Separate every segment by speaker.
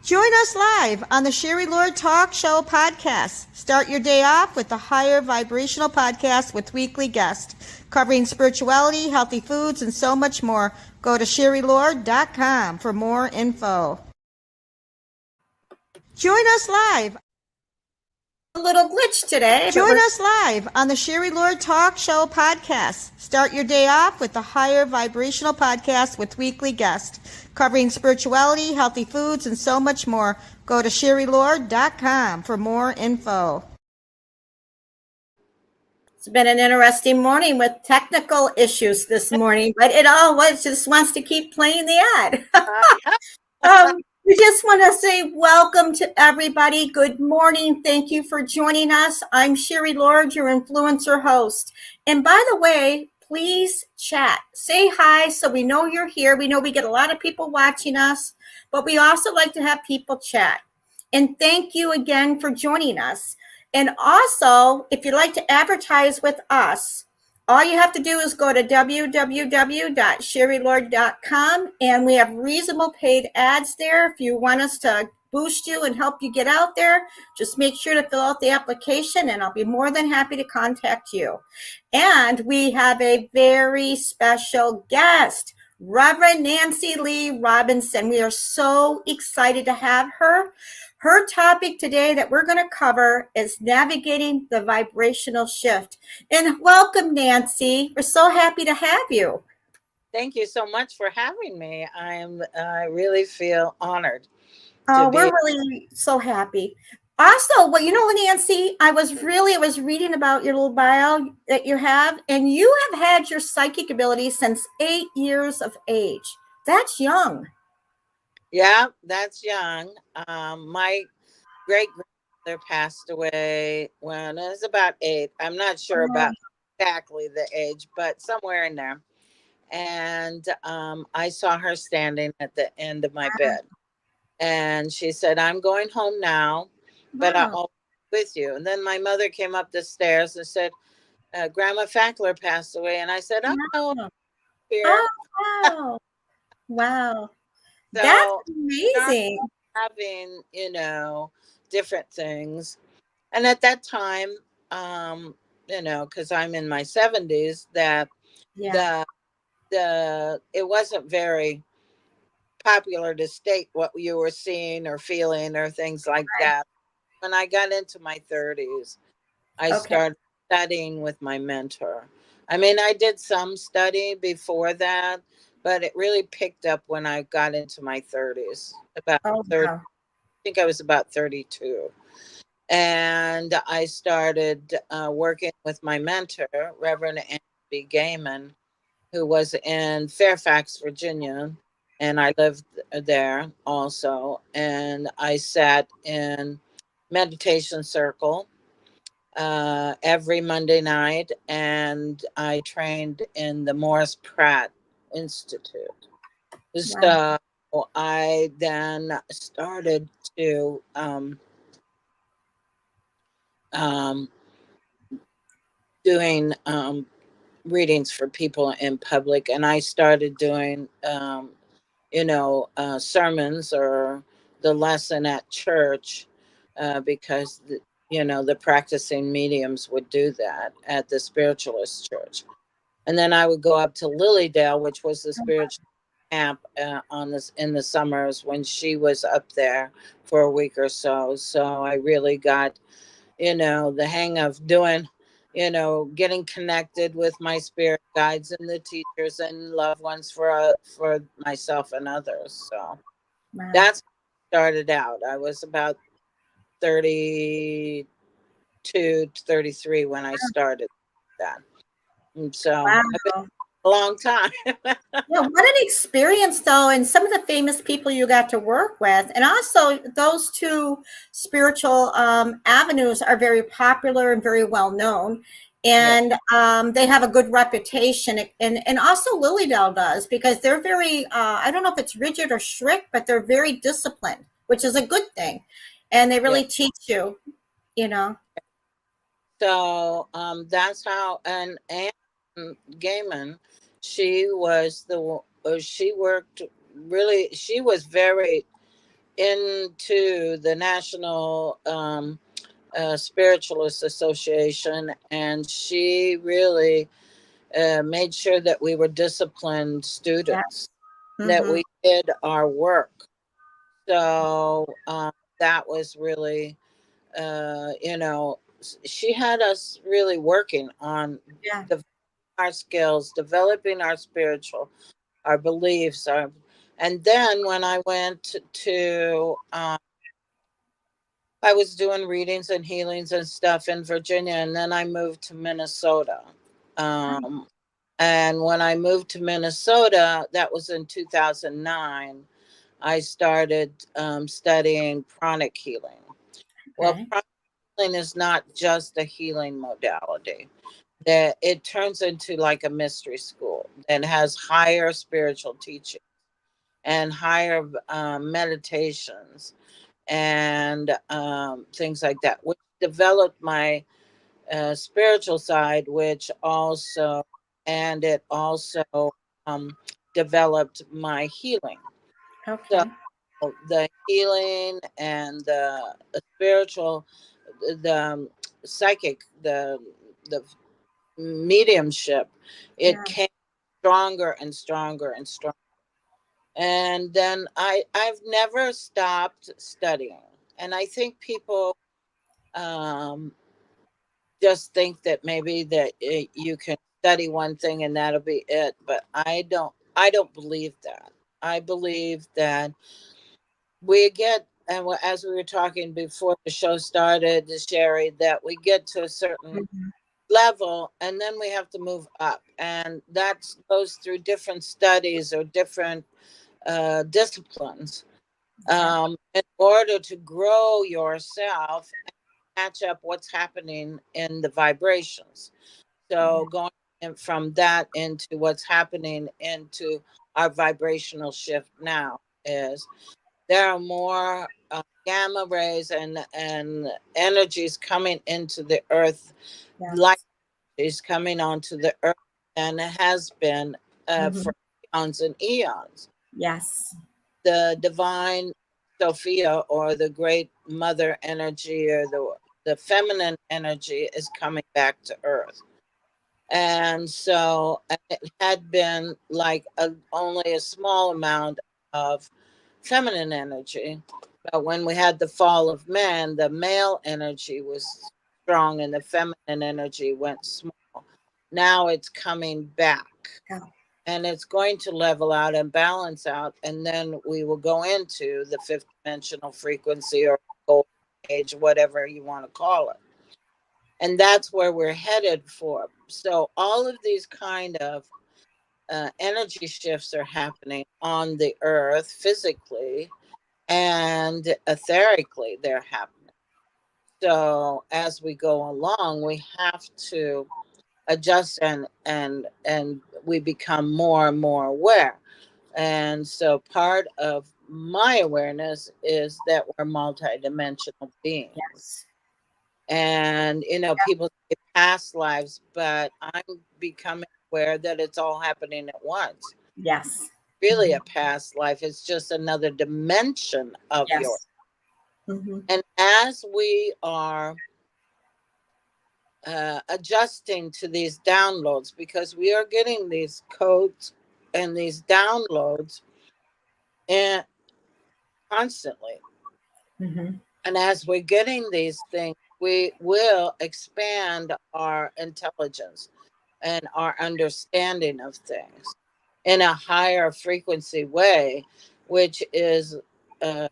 Speaker 1: Join us live on the Sherry Lord Talk Show podcast. Start your day off with the Higher Vibrational podcast with weekly guests covering spirituality, healthy foods, and so much more. Go to sherrylord.com for more info. Join us live. A little glitch today. Join us live on the Sherry Lord Talk Show podcast. Start your day off with the Higher Vibrational podcast with weekly guests covering spirituality, healthy foods, and so much more. Go to sherrylord.com for more info. It's been an interesting morning with technical issues this morning, but it always just wants to keep playing the ad. We just want to say welcome to everybody. Good morning. Thank you for joining us. I'm Sherry Lord, your influencer host. And by the way, please chat. Say hi so we know you're here. We know we get a lot of people watching us, but we also like to have people chat. And thank you again for joining us. And also, if you'd like to advertise with us, all you have to do is go to www.sherrylord.com, and we have reasonable paid ads there. If you want us to boost you and help you get out there, just make sure to fill out the application, and I'll be more than happy to contact you. And we have a very special guest, Rev Nancy Lee Robinson. We are so excited to have her. Her topic today that we're going to cover is navigating the vibrational shift. And welcome, Nancy. We're so happy to have you.
Speaker 2: Thank you so much for having me. I really feel honored.
Speaker 1: Oh, we're really so happy. Also, well, you know, Nancy, I was reading about your little bio that you have, and you have had your psychic ability since 8 years of age. That's young.
Speaker 2: Yeah, that's young. My great grandmother passed away when I was about 8. I'm not sure about exactly the age, but somewhere in there. And I saw her standing at the end of my bed. And she said, "I'm going home now, but I'll be with you." And then my mother came up the stairs and said, "Grandma Fackler passed away." And I said, "Oh, no, here."
Speaker 1: Oh, wow. Wow.
Speaker 2: So
Speaker 1: That's amazing.
Speaker 2: Having, different things. And at that time, because I'm in my 70s, that it wasn't very popular to state what you were seeing or feeling or things like that. When I got into my 30s, I started studying with my mentor. I mean, I did some study before that, but it really picked up when I got into my 30s. About 30, I think I was about 32. And I started working with my mentor, Reverend Nancy Lee Gaiman, who was in Fairfax, Virginia. And I lived there also. And I sat in meditation circle every Monday night, and I trained in the Morris Pratt Institute. So I then started to doing readings for people in public, and I started doing sermons or the lesson at church because the practicing mediums would do that at the spiritualist church. And then I would go up to Lilydale, which was the spiritual camp in the summers when she was up there for a week or so. So I really got the hang of doing getting connected with my spirit guides and the teachers and loved ones for myself and others. So that's how I started out. I was about 32 to 33 when I started that. And so a long time.
Speaker 1: Yeah, what an experience, though, and some of the famous people you got to work with. And also, those two spiritual avenues are very popular and very well known. And they have a good reputation. And also Lilydale does, because they're very, I don't know if it's rigid or strict, but they're very disciplined, which is a good thing. And they really teach you,
Speaker 2: So that's how, and Gaiman, she was she worked really, she was very into the National Spiritualist Association, and she really made sure that we were disciplined
Speaker 1: Yeah.
Speaker 2: students, that
Speaker 1: Mm-hmm.
Speaker 2: we did our work. So that was really, she had us really working on
Speaker 1: Yeah.
Speaker 2: our skills, developing our spiritual, our beliefs, and then when I went to, I was doing readings and healings and stuff in Virginia, and then I moved to Minnesota. Um, and when I moved to Minnesota, that was in 2009, I started studying pranic healing. Well,
Speaker 1: Okay.
Speaker 2: pranic healing is not just a healing modality. That it turns into like a mystery school that has higher spiritual teaching and higher meditations and things like that, which developed my spiritual side, which also, and it also um, developed my healing. So
Speaker 1: Okay.
Speaker 2: the healing and the spiritual, the psychic, the mediumship, it
Speaker 1: Yeah.
Speaker 2: came stronger and stronger and stronger. And then I've never stopped studying. And I think people um, just think that maybe that you can study one thing and that'll be it. But I don't believe that. I believe that we get, and as we were talking before the show started, Sherry, that we get to a certain
Speaker 1: Mhm.
Speaker 2: level and then we have to move up, and that goes through different studies or different disciplines
Speaker 1: Yeah.
Speaker 2: in order to grow yourself and match up what's happening in the vibrations.
Speaker 1: Yeah.
Speaker 2: So going from that into what's happening into our vibrational shift now is there are more gamma rays and energies coming into the earth, light
Speaker 1: Yes.
Speaker 2: is coming onto the earth, and it has been
Speaker 1: Hmm.
Speaker 2: for eons and eons.
Speaker 1: Yes.
Speaker 2: The divine Sophia, or the great mother energy, or the feminine energy, is coming back to earth. And so it had been like only a small amount of feminine energy. But when we had the fall of man, the male energy was strong and the feminine energy went small. Now it's coming back,
Speaker 1: Yeah.
Speaker 2: and it's going to level out and balance out. And then we will go into the fifth dimensional frequency, or golden age, whatever you want to call it. And that's where we're headed for. So all of these kind of energy shifts are happening on the earth physically, and etherically they're happening. So as we go along, we have to adjust and we become more and more aware. And so part of my awareness is that we're multidimensional beings.
Speaker 1: Yes.
Speaker 2: And people say past lives, but I'm becoming aware that it's all happening at once.
Speaker 1: Yes.
Speaker 2: Really,
Speaker 1: Mhm.
Speaker 2: a past life is just another dimension of your.
Speaker 1: Yes. Hmm.
Speaker 2: And as we are adjusting to these downloads, because we are getting these codes and these downloads and constantly,
Speaker 1: Hmm.
Speaker 2: and as we're getting these things, we will expand our intelligence and our understanding of things in a higher frequency way, which is uh,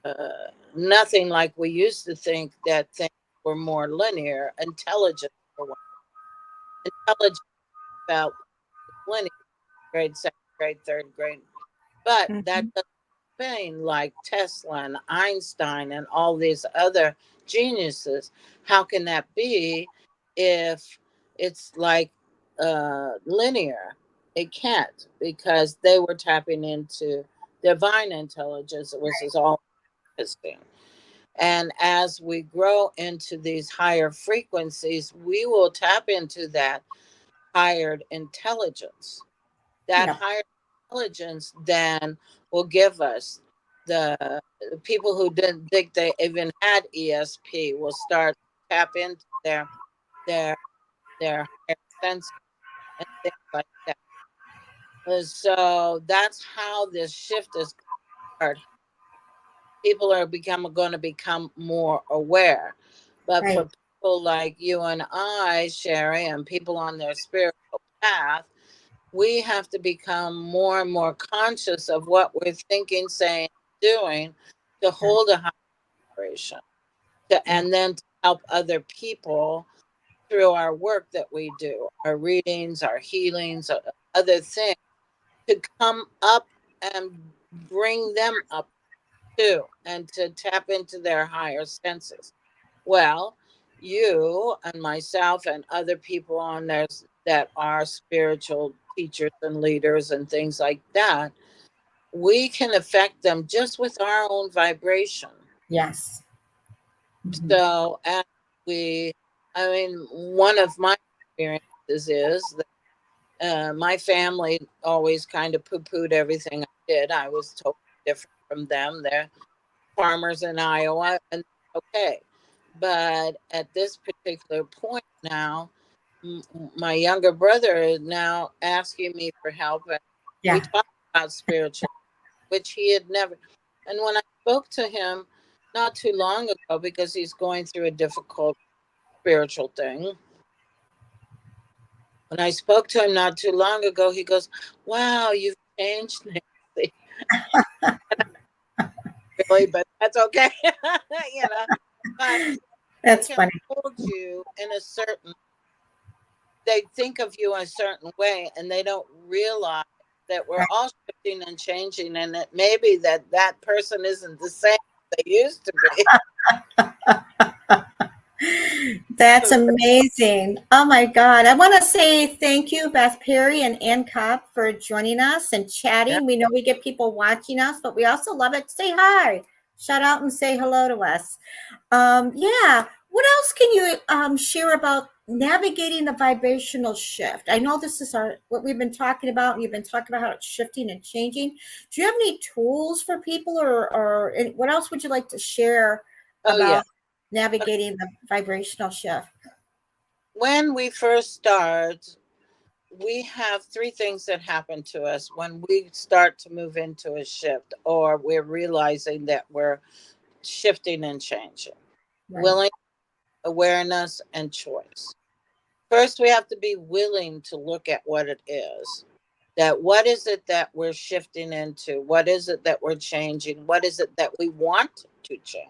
Speaker 2: nothing like we used to think, that things were more linear. Intelligence, for one, intelligence felt linear, grade second, grade third, grade, but that
Speaker 1: Hmm.
Speaker 2: doesn't mean like Tesla and Einstein and all these other geniuses. How can that be if it's like linear? It can't, because they were tapping into divine intelligence, which is all interesting. And as we grow into these higher frequencies, we will tap into that higher intelligence. That
Speaker 1: Yep.
Speaker 2: higher intelligence then will give us the people who didn't think they even had ESP will start to tap into their their higher senses and things like that. So that's how this shift is started. People are going to become more aware. But
Speaker 1: Right.
Speaker 2: for people like you and I, Sherry, and people on their spiritual path, we have to become more and more conscious of what we're thinking, saying, doing to
Speaker 1: Yeah.
Speaker 2: hold a high vibration, and then to help other people through our work that we do, our readings, our healings, other things, to come up and bring them up too, and to tap into their higher senses. Well, you and myself and other people on there that are spiritual teachers and leaders and things like that, we can affect them just with our own vibration.
Speaker 1: Yes. Mhm.
Speaker 2: So, and I mean, one of my experiences is that my family always kind of poo-pooed everything I did. I was totally different from them. They're farmers in Iowa, and okay. But at this particular point now, my younger brother is now asking me for help, and we
Speaker 1: Yeah.
Speaker 2: talk about spiritual, which he had never. And when I spoke to him not too long ago, because he's going through a difficult spiritual thing, when I spoke to him not too long ago, he goes, "Wow, you've changed, Nancy." Really, but that's okay, you know. But they
Speaker 1: That's
Speaker 2: can
Speaker 1: funny.
Speaker 2: hold you in a certain, they think of you a certain way, and they don't realize that we're all shifting and changing, and that maybe that person isn't the same they used to be.
Speaker 1: That's amazing. Oh my God. I want to say thank you, Beth Perry and Ann Cobb, for joining us and
Speaker 2: Yeah.
Speaker 1: chatting. We know we get people watching us, but we also love it. Say hi, shout out and say hello to us. Yeah. What else can you share about navigating the vibrational shift? I know this is what we've been talking about. You've been talking about how it's shifting and changing. Do you have any tools for people, or what else would you like to share
Speaker 2: Oh yeah.
Speaker 1: about navigating the vibrational shift?
Speaker 2: When we first start, we have three things that happen to us when we start to move into a shift, or we're realizing that we're shifting and changing:
Speaker 1: Right.
Speaker 2: willing, awareness, and choice. First, we have to be willing to look at what it is. That what is it that we're shifting into? What is it that we're changing? What is it that we want to change?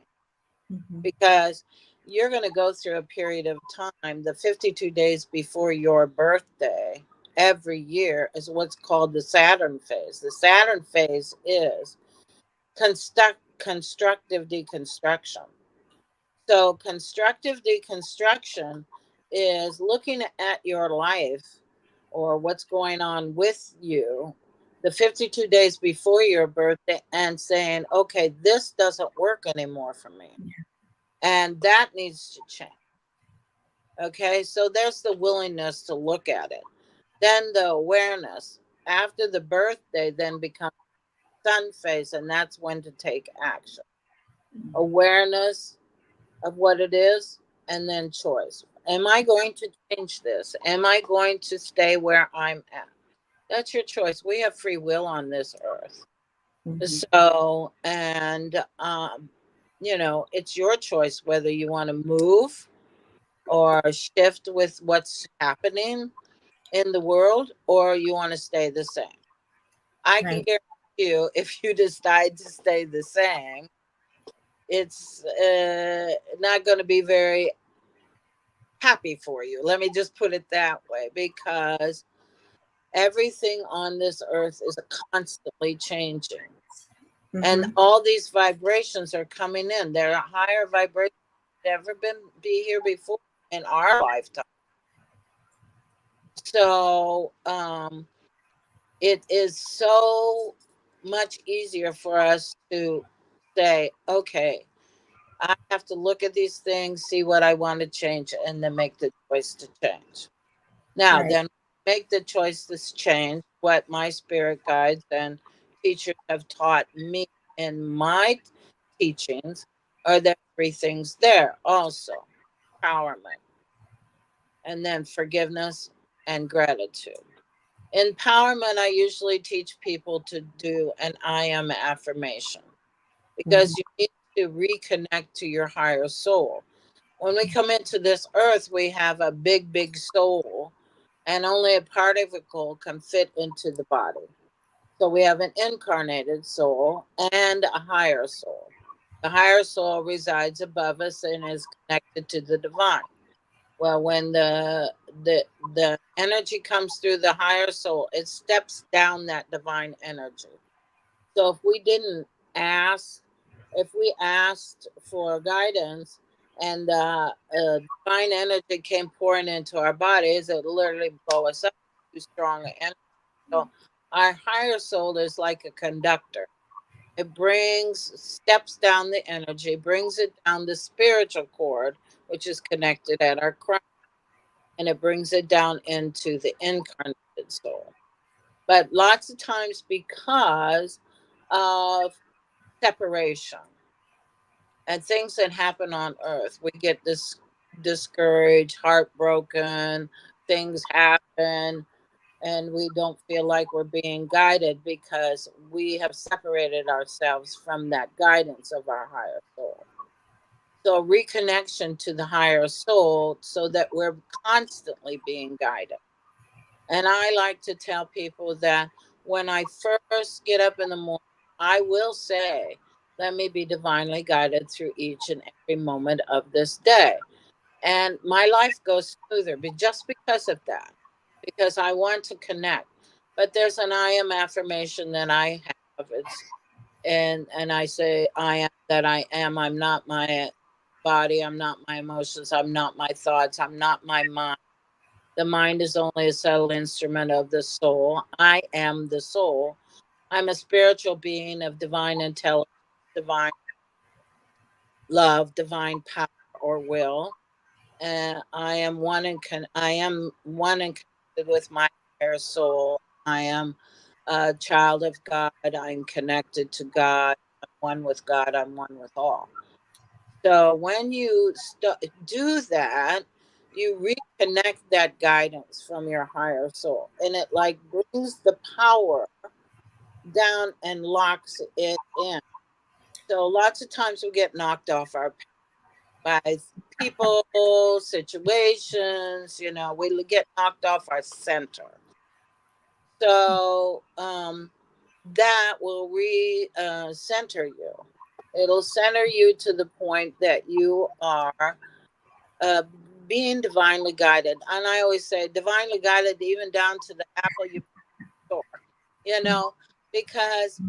Speaker 1: Mhm.
Speaker 2: Because you're going to go through a period of time, the 52 days before your birthday, every year is what's called the Saturn phase. The Saturn phase is constructive deconstruction. So, constructive deconstruction is looking at your life or what's going on with you the 52 days before your birthday and saying, okay, this doesn't work anymore for me. And that needs to change. Okay, so there's the willingness to look at it. Then the awareness after the birthday then becomes sun phase, and that's when to take action. Awareness of what it is, and then choice. Am I going to change this? Am I going to stay where I'm at? That's your choice. We have free will on this earth.
Speaker 1: Mhm.
Speaker 2: So, and, it's your choice whether you want to move or shift with what's happening in the world, or you want to stay the same. I can
Speaker 1: Right.
Speaker 2: guarantee you, if you decide to stay the same, it's not going to be very happy for you. Let me just put it that way, because everything on this earth is constantly changing. And
Speaker 1: Mhm.
Speaker 2: all these vibrations are coming in. There are higher vibrations never been be here before in our lifetime. So it is so much easier for us to say, okay, I have to look at these things, see what I want to change, and then make the choice to change. Now,
Speaker 1: Right.
Speaker 2: then make the choice to change what my spirit guides and teachers have taught me. in my teachings are there three things there also: empowerment, and then forgiveness and gratitude. Empowerment, I usually teach people to do an I am affirmation, because you need to reconnect to your higher soul. When we come into this earth, we have a big, big soul, and only a particle can fit into the body. So we have an incarnated soul and a higher soul. The higher soul resides above us and is connected to the divine. Well, when the energy comes through the higher soul, it steps down that divine energy. So ask, if we asked for guidance, and divine energy came pouring into our bodies, it literally blow us up. Too strong energy. So our higher soul is like a conductor. It steps down the energy, brings it down the spiritual cord, which is connected at our crown, and it brings it down into the incarnated soul. But lots of times, because of separation and things that happen on earth, we get discouraged, heartbroken, things happen, and we don't feel like we're being guided because we have separated ourselves from that guidance of our higher soul. So reconnection to the higher soul, so that we're constantly being guided. And I like to tell people that when I first get up in the morning, I will say, let me be divinely guided through each and every moment of this day. And my life goes smoother, but just because of that, because I want to connect. But there's an I am affirmation that I have. And I say, I am that I am. I'm not my body. I'm not my emotions. I'm not my thoughts. I'm not my mind. The mind is only a subtle instrument of the soul. I am the soul. I'm a spiritual being of divine intelligence, divine love, divine power or will. And I am one and connected with my higher soul. I am a child of God. I'm connected to God. I'm one with God. I'm one with all. So when you do that, you reconnect that guidance from your higher soul, and it like brings the power down and locks it in. So lots of times we get knocked off our path by people, situations. We get knocked off our center. So that will center you. It'll center you to the point that you are uh, being divinely guided. And I always say divinely guided, even down to the apple you store, you know, because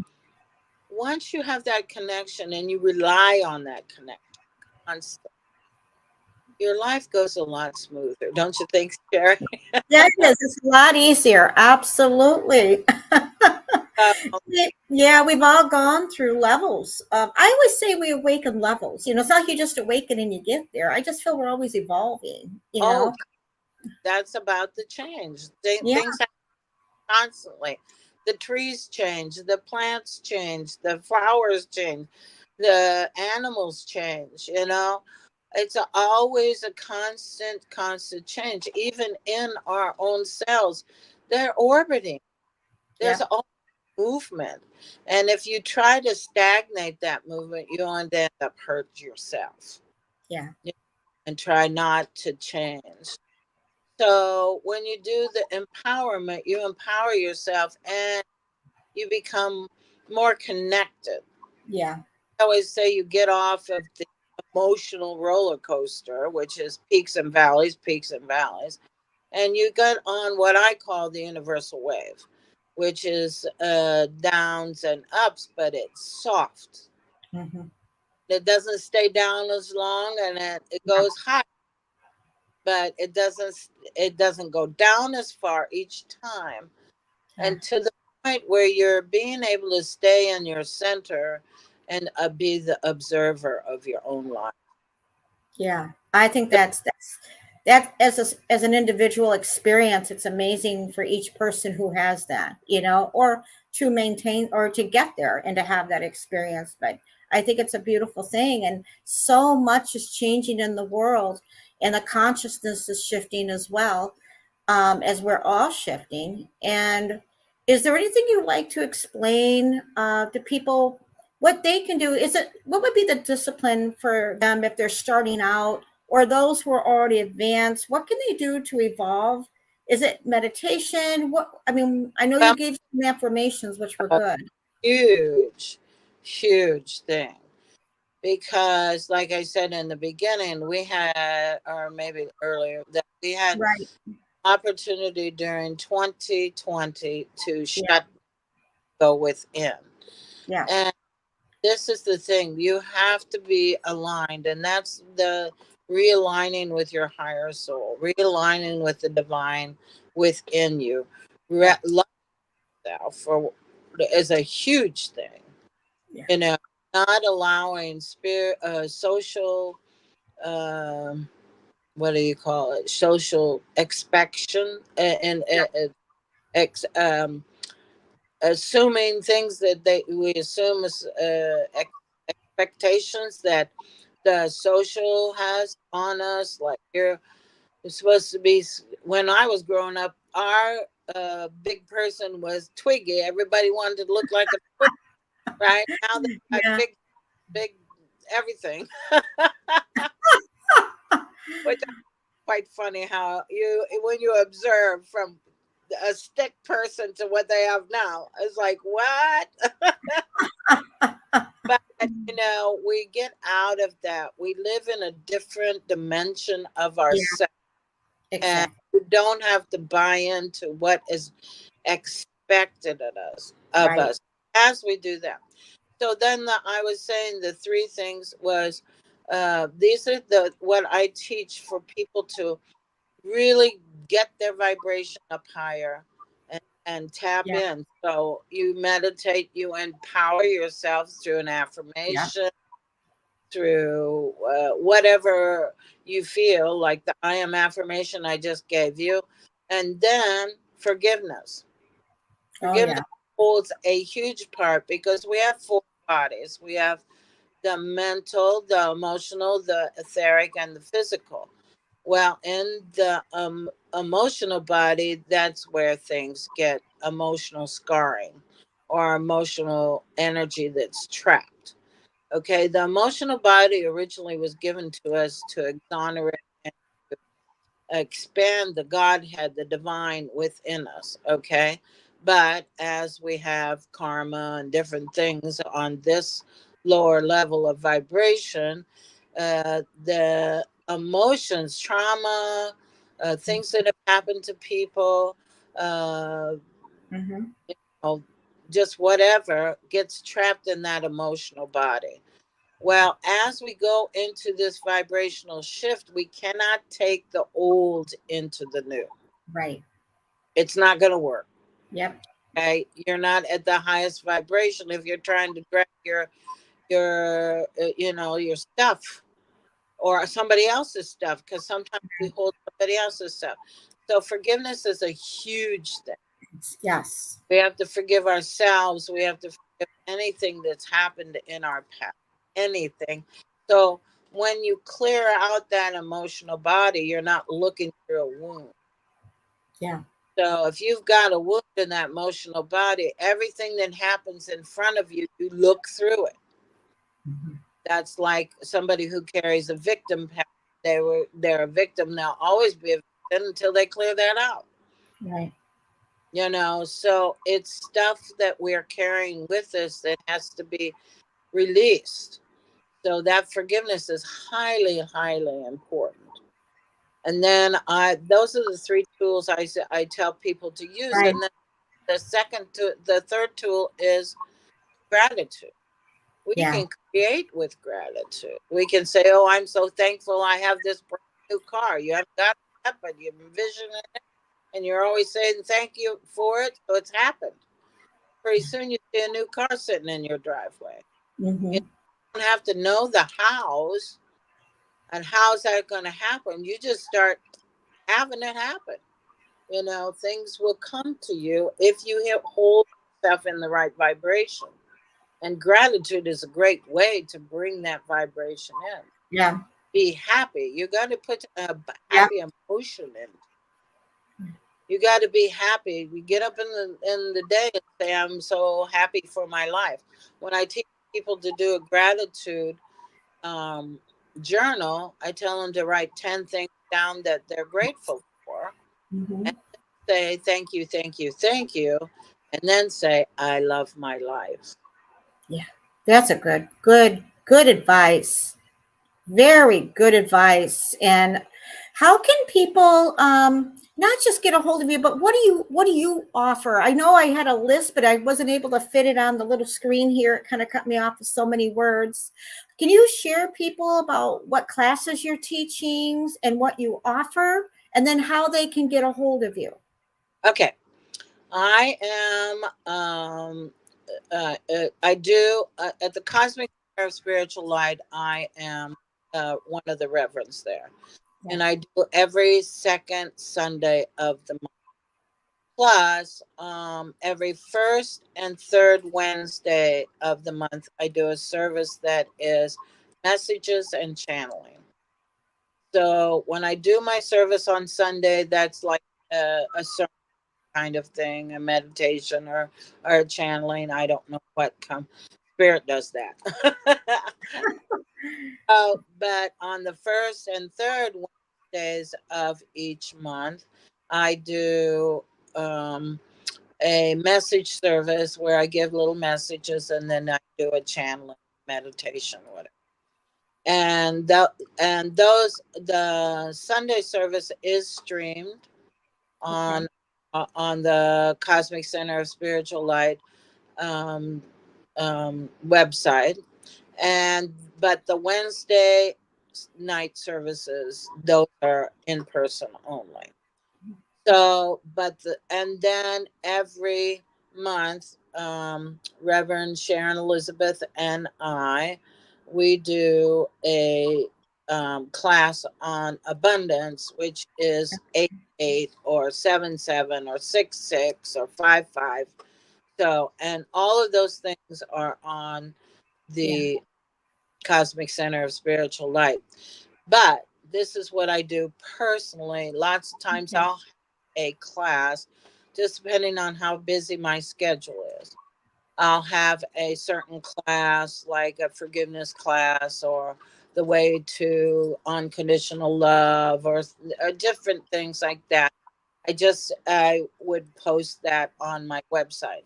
Speaker 2: once you have that connection and you rely on that connection constantly, your life goes a lot smoother. Don't you think, Sherry?
Speaker 1: Yeah, it is. It's a lot easier. Absolutely.
Speaker 2: Uh,
Speaker 1: Yeah, we've all gone through levels. I always say we awaken levels. It's not like you just awaken and you get there. I just feel we're always evolving,
Speaker 2: oh, that's about the change.
Speaker 1: Yeah,
Speaker 2: Things happen constantly. The trees change, the plants change, the flowers change, the animals change. It's always a constant change. Even in our own cells, they're orbiting.
Speaker 1: yeah,
Speaker 2: There's all movement. And if you try to stagnate that movement, you end up hurt yourself.
Speaker 1: yeah,
Speaker 2: And try not to change. So when you do the empowerment, you empower yourself and you become more connected.
Speaker 1: yeah,
Speaker 2: I always say you get off of the emotional roller coaster, which is peaks and valleys, and you get on what I call the universal wave, which is downs and ups, but it's soft.
Speaker 1: hmm,
Speaker 2: It doesn't stay down as long, and it
Speaker 1: yeah,
Speaker 2: goes high, but it doesn't go down as far each time,
Speaker 1: yeah,
Speaker 2: and to the point where you're being able to stay in your center and be the observer of your own life.
Speaker 1: yeah. I think that as an individual experience, it's amazing for each person who has that, or to maintain or to get there and to have that experience. But I think it's a beautiful thing. And so much is changing in the world, and the consciousness is shifting as well, as we're all shifting. And is there anything you'd like to explain to people what they can do? Is it, what would be the discipline for them if they're starting out, or those who are already advanced? What can they do to evolve? Is it meditation? What, I mean, I know you gave some affirmations, which were good.
Speaker 2: Huge, huge thing. Because, like I said in the beginning, we had, or maybe earlier, that we had
Speaker 1: Right.
Speaker 2: opportunity during 2020 to
Speaker 1: Yeah.
Speaker 2: go within.
Speaker 1: Yeah.
Speaker 2: And this is the thing, you have to be aligned, and that's the realigning with your higher soul, realigning with the divine within you.
Speaker 1: Yeah.
Speaker 2: Love yourself for is a huge thing.
Speaker 1: Yeah.
Speaker 2: You know, not allowing spirit, social, what do you call it? Social expectation, and ex, assuming things that we assume as expectations that the social has on us. Like you're supposed to be. When I was growing up, our big person was Twiggy. Everybody wanted to look like a Twiggy, right? Now they got
Speaker 1: Yeah.
Speaker 2: big everything. Which is quite funny how you, when you observe from a stick person to what they have now, it's like what. But you know, we get out of that. We live in a different dimension of
Speaker 1: Yeah.
Speaker 2: ourselves, and
Speaker 1: Exactly.
Speaker 2: we don't have to buy into what is expected of
Speaker 1: Right.
Speaker 2: us as we do that. So then I was saying the three things was, these are the what I teach for people to really get their vibration up higher, and tap
Speaker 1: Yeah.
Speaker 2: in. So you meditate, you empower yourself through an
Speaker 1: Yeah.
Speaker 2: affirmation, through whatever you feel like the I am affirmation I just gave you. And then forgiveness.
Speaker 1: Oh,
Speaker 2: Forgiveness
Speaker 1: yeah.
Speaker 2: holds a huge part because we have four bodies. We have the mental, the emotional, the etheric, and the physical. Well, in the emotional body, that's where things get emotional scarring or emotional energy that's trapped. Okay, the emotional body originally was given to us to exonerate and expand the Godhead, the divine within us. Okay, but as we have karma and different things on this lower level of vibration, the emotions, trauma, things that have happened to people, uh,
Speaker 1: Mm-hmm.
Speaker 2: oh, just whatever gets trapped in that emotional body. Well, as we go into this vibrational shift, we cannot take the old into the new.
Speaker 1: Right.
Speaker 2: It's not going to work.
Speaker 1: Yep.
Speaker 2: Okay, you're not at the highest vibration if you're trying to drag your stuff or somebody else's stuff, because sometimes we hold somebody else's stuff. So forgiveness is a huge thing.
Speaker 1: Yes.
Speaker 2: We have to forgive ourselves. We have to forgive anything that's happened in our past, anything. So when you clear out that emotional body, you're not looking through a wound.
Speaker 1: Yeah.
Speaker 2: So if you've got a wound in that emotional body, everything that happens in front of you, you look through it.
Speaker 1: Mm-hmm.
Speaker 2: That's like somebody who carries a victim past. They're a victim. They'll always be a victim until they clear that out.
Speaker 1: Right.
Speaker 2: So it's stuff that we're carrying with us that has to be released. So that forgiveness is highly, highly important. And then those are the three tools I tell people to use.
Speaker 1: Right.
Speaker 2: And then the third tool is gratitude. We
Speaker 1: Yeah.
Speaker 2: can create with gratitude. We can say, "Oh, I'm so thankful I have this brand new car." You haven't got that, but you envision it, and you're always saying thank you for it. So it's happened. Pretty soon you see a new car sitting in your driveway. You
Speaker 1: Mm-hmm.
Speaker 2: don't have to know the hows and how's that going to happen. You just start having it happen. Things will come to you if you hold yourself in the right vibration. And gratitude is a great way to bring that vibration in.
Speaker 1: Yeah.
Speaker 2: Be happy. You got to put a
Speaker 1: Yeah.
Speaker 2: happy emotion in. You got to be happy. We get up in the day and say, "I'm so happy for my life." When I teach people to do a gratitude um, journal, I tell them to write 10 things down that they're grateful for,
Speaker 1: Mm-hmm.
Speaker 2: and say thank you, thank you, thank you, and then say, "I love my life."
Speaker 1: Yeah. That's a good advice. Very good advice. And how can people not just get a hold of you, but what do you offer? I know I had a list, but I wasn't able to fit it on the little screen here. It kind of cut me off with so many words. Can you share people about what classes you're teaching and what you offer, and then how they can get a hold of you?
Speaker 2: Okay. I am I do at the Cosmic Center of Spiritual Light. I am one of the reverends there,
Speaker 1: Yeah.
Speaker 2: and I do every second Sunday of the month. Plus, every first and third Wednesday of the month, I do a service that is messages and channeling. So when I do my service on Sunday, that's like a sermon kind of thing, a meditation or channeling. I don't know what come. Spirit does that. But on the first and third Wednesdays of each month, I do a message service where I give little messages, and then I do a channeling meditation, whatever. And the Sunday service is streamed
Speaker 1: Okay.
Speaker 2: on on the Cosmic Center of Spiritual Light um, website, and but the Wednesday night services, those are in person only. So, and then every month, Reverend Sharon Elizabeth and I, we do a class on abundance, which is 8 8 or 7 7 or 6 6 or 5 5. So, and all of those things are on
Speaker 1: Yeah.
Speaker 2: the Cosmic Center of Spiritual Light. But this is what I do personally. Lots of times
Speaker 1: Okay.
Speaker 2: I'll have a class, just depending on how busy my schedule is. I'll have a certain class, like a forgiveness class or the way to unconditional love or different things like that. I would post that on my website.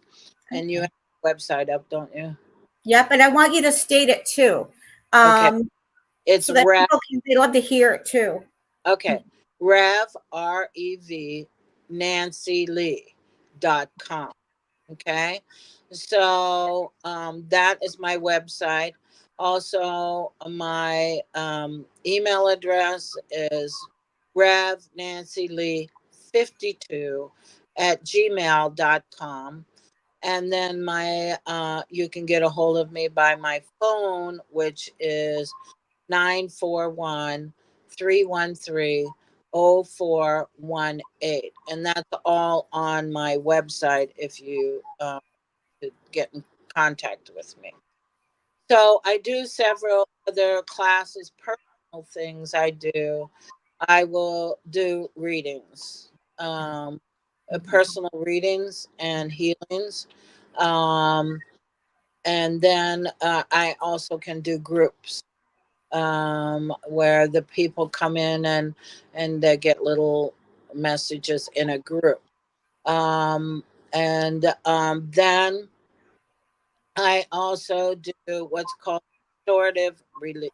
Speaker 2: And you have
Speaker 1: Okay.
Speaker 2: a website up, don't you?
Speaker 1: Yep. And I want you to state it too.
Speaker 2: Okay.
Speaker 1: Um,
Speaker 2: It's
Speaker 1: so that
Speaker 2: Rev.
Speaker 1: people can, they love to hear it too.
Speaker 2: Okay. Rev, REV, Nancy Lee.com. Okay. So that is my website. Also, my email address is Rev Nancy Lee 52 at gmail.com. And then my you can get a hold of me by my phone, which is 941-313-0418, and that's all on my website if you to get in contact with me. So I do several other classes, personal things I do. I will do readings, personal readings and healings. Um, and then I also can do groups where the people come in and they get little messages in a group. Um, and then I also do what's called restorative release,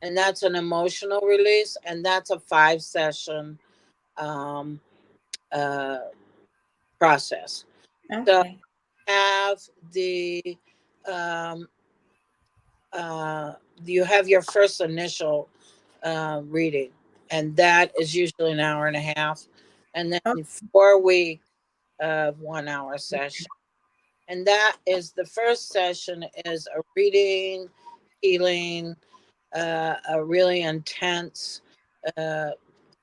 Speaker 2: and that's an emotional release, and that's a 5 session um, uh, process. So
Speaker 1: Okay.
Speaker 2: have the um, uh, you have your first initial reading, and that is usually an hour and a half, and
Speaker 1: Oh,
Speaker 2: then 4 weeks of 1 hour session. And that is the first session is a reading, healing, a really intense uh,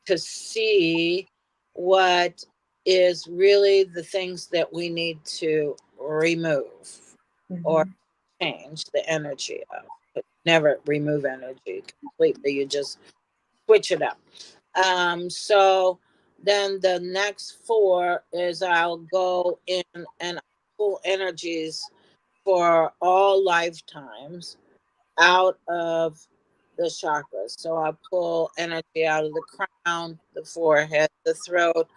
Speaker 2: to see what is really the things that we need to remove or change the energy of. But never remove energy completely. You just switch it up. So then the next 4 is I'll go in and pull energies for all lifetimes out of the chakras. So I pull energy out of the crown, the forehead, the throat,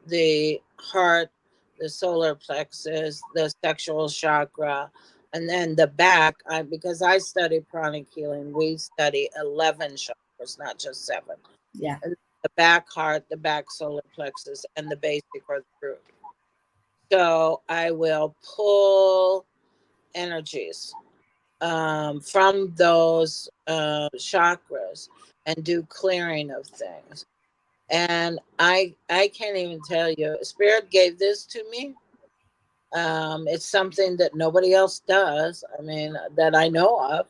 Speaker 2: the heart, the solar plexus, the sexual chakra, and then the back. Because I study pranic healing, we study 11 chakras, not just 7.
Speaker 1: Yeah.
Speaker 2: And the back heart, the back solar plexus, and the basic or the root. So I will pull energies from those chakras and do clearing of things. And I can't even tell you. Spirit gave this to me. It's something that nobody else does. I mean, that I know of.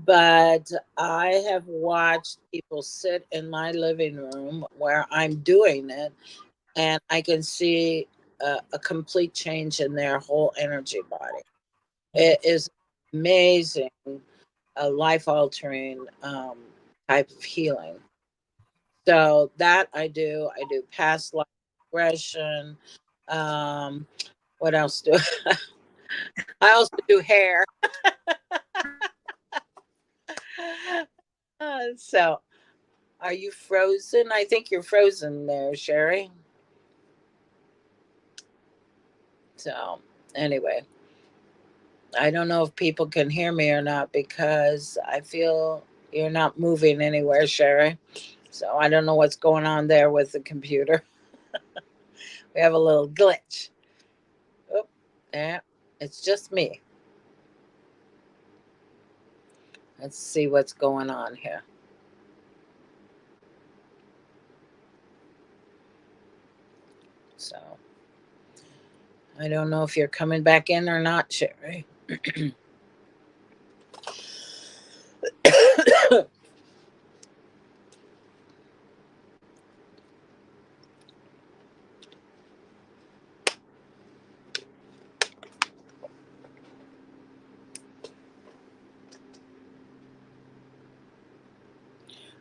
Speaker 2: But I have watched people sit in my living room where I'm doing it, and I can see a complete change in their whole energy body. It is amazing, a life altering type of healing. So that I do. I do past life regression. Um, what else do I also do hair? So are you frozen? I think you're frozen there, Sherry. So anyway, I don't know if people can hear me or not because I feel you're not moving anywhere, Sherry. So I don't know what's going on there with the computer. We have a little glitch. Oh, yeah, it's just me. Let's see what's going on here. So I don't know if you're coming back in or not, Sherry.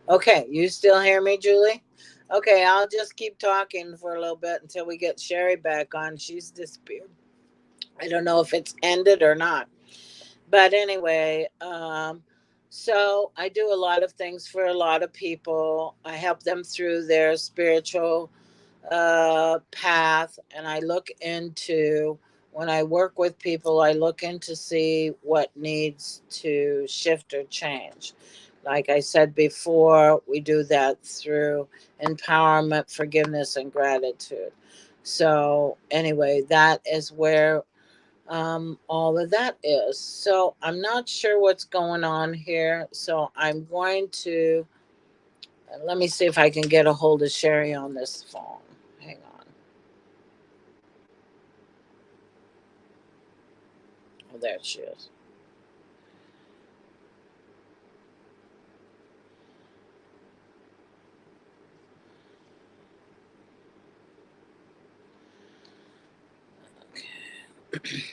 Speaker 2: Okay, you still hear me, Julie? Okay, I'll just keep talking for a little bit until we get Sherry back on. She's disappeared. I don't know if it's ended or not. But anyway, so I do a lot of things for a lot of people. I help them through their spiritual path, and I look into, when I work with people, I look into see what needs to shift or change. Like I said before, we do that through empowerment, forgiveness, and gratitude. So anyway, that is where all of that is. So I'm not sure what's going on here. So I'm going to let me see if I can get a hold of Sherry on this phone. Hang on. Oh, there she is. Okay.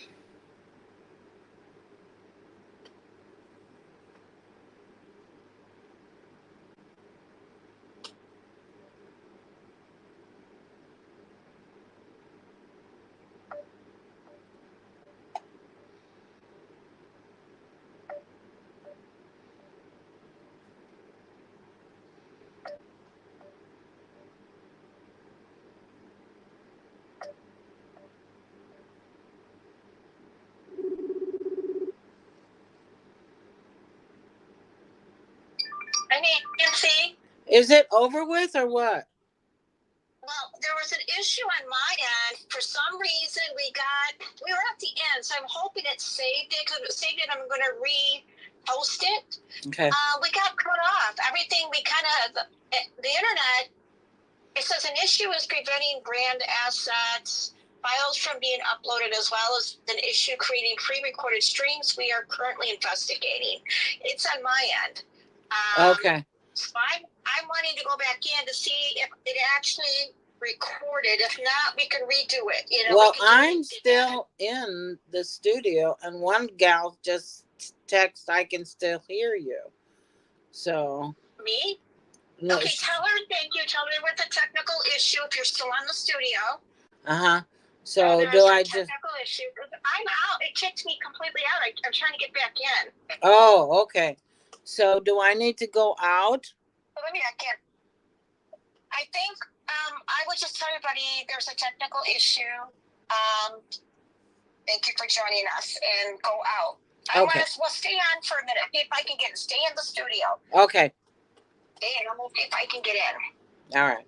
Speaker 3: I mean, Nancy.
Speaker 2: Is it over with or what?
Speaker 3: Well, there was an issue on my end. For some reason, we were at the end, so I'm hoping it saved it. Because if it saved it, I'm going to repost it.
Speaker 2: Okay.
Speaker 3: We got cut off. Everything, the internet, it says an issue is preventing brand assets, files from being uploaded, as well as an issue creating pre-recorded streams we are currently investigating. It's on my end.
Speaker 2: Okay.
Speaker 3: So I'm wanting to go back in to see if it actually recorded. If not, we can redo it. You know.
Speaker 2: Well, I'm still in the studio, and one gal just text, "I can still hear you." So
Speaker 3: Me?
Speaker 2: no.
Speaker 3: Okay, tell her thank you. Tell her with the technical issue if you're still on the studio.
Speaker 2: So do I just?
Speaker 3: Technical issue. I'm out. It kicked me completely out. I'm trying to get back in.
Speaker 2: Oh, okay. So do I need to go out?
Speaker 3: Let me back in. I think I would just tell everybody there's a technical issue. Thank you for joining us, and go out.
Speaker 2: Okay.
Speaker 3: We'll stay on for a minute. If I can stay in the studio.
Speaker 2: Okay.
Speaker 3: And I'm okay if I can get in.
Speaker 2: All right.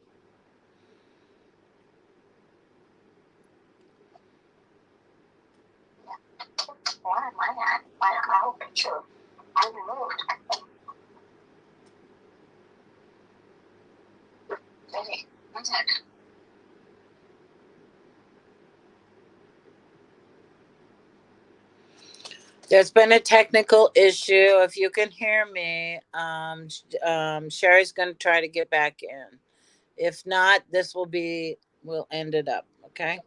Speaker 3: Why am I not? Why am I open to? I removed. Okay, what's that?
Speaker 2: There's been a technical issue. If you can hear me, Sherry's going to try to get back in. If not, we'll end it up. Okay.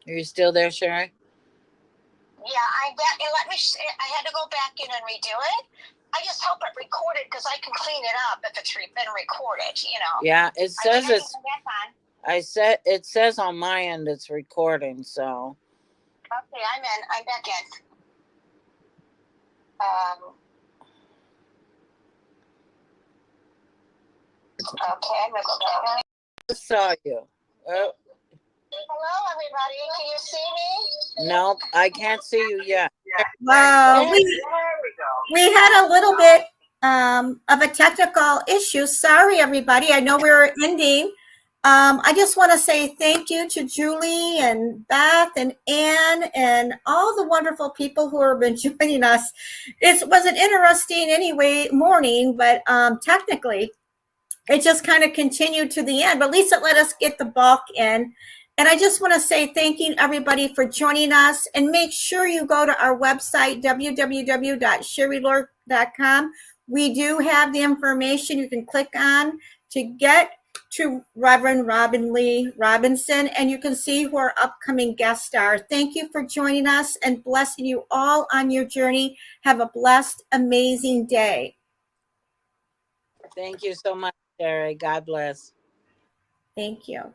Speaker 2: Are you still there, Sherry?
Speaker 3: Yeah, I had to go back in and redo it. I just hope it recorded because I can clean it up if it's been recorded, you know.
Speaker 2: Yeah, it says it says on my end it's recording, so.
Speaker 3: Okay, I'm in. I'm back in. Okay, I'm gonna go down.
Speaker 2: I saw you.
Speaker 3: Hello, everybody. Can you see me?
Speaker 2: No, I can't see you yet.
Speaker 1: Wow, we had a little bit of a technical issue. Sorry, everybody. I know we're ending. I just want to say thank you to Julie and Beth and Ann and all the wonderful people who have been joining us. It was an interesting morning, but technically it just kind of continued to the end, but at least it let us get the bulk in. And I just want to say thank you everybody for joining us, and make sure you go to our website, www.sherrylurk.com. We do have the information you can click on to get to Reverend Robin Lee Robinson, and you can see who our upcoming guests are. Thank you for joining us, and blessing you all on your journey. Have a blessed, amazing day.
Speaker 2: Thank you so much, Sherry. God bless.
Speaker 1: Thank you.